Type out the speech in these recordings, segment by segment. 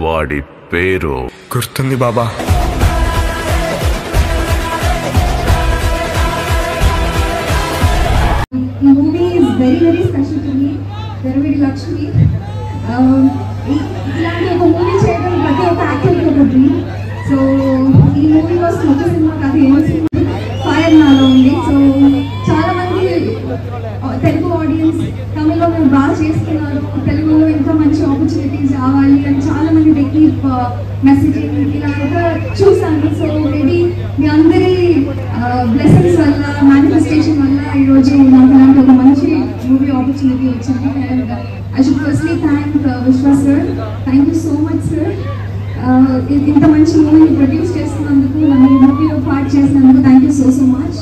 వాడి పేరు గుర్తుంది బాబా. ఈ movie is very very special to me. Very Lakshmi. ఇలాంటి ఒక మూవీ చేయడం ప్రతి ఒక్క యాక్టర్కి ఒక డ్రీమ్. సో ఈ మూవీ కోసం ఒక సినిమా కాదు, ఏమో సినిమా ఫైర్ నాలో ఉంది. సో చాలా మంది తెలుగు ఆడియన్స్ తమిళ్లో మేము బాగా చేస్తున్నారు, తెలుగులో ఇంకా మంచి ఆపర్చునిటీస్ రావాలి అని చాలా మంది టెక్నిక్ మెసేజింగ్ ఇలాగా చూసాను. సో మేబీ మీ అందరి బ్లెస్సింగ్స్ వల్ల, మేనిఫెస్టేషన్ వల్ల ఈరోజు నాకు ఇలాంటి ఒక మంచి మూవీ ఆపర్చునిటీ వచ్చింది. And I should firstly thank Vishwa sir. Thank you so much sir. ఇంత మంచి మూవీని ప్రొడ్యూస్ చేస్తున్నందుకు, నన్ను మూవీలో పార్ట్ చేసినందుకు thank you so much.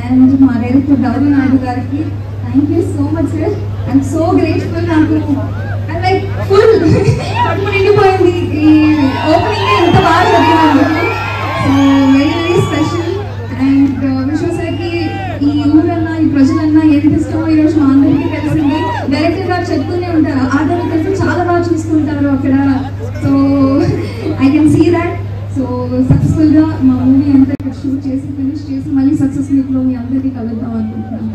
And మా డైరెక్టర్ గౌరవ నాయుడు గారికి thank you so much sir. I'm so grateful. నాకు లైక్ ఫుల్ కడుపు నిండిపోయింది ఈ ఓపెనింగ్ ఎంత బాగా జరిగినందుకు. So very very special. And Vishwa సార్కి ఈ ఊరన్నా, ఈ ప్రజలన్నా ఎంత ఇష్టమో ఈరోజు మా అందరికీ తెలిసింది. డైరెక్టర్ గారు చెప్తూనే ఉంటారు, ఆధార్ కలిసి చాలా బాగా చూసుకుంటారు అక్కడ. So I can see that. So సక్సెస్ఫుల్గా మా మూవీ అంతా ఇక్కడ షూట్ చేసి ఫినిష్ చేసి మళ్ళీ సక్సెస్ మీట్లో మీ అందరికీ కలుద్దాం అనుకుంటున్నాను.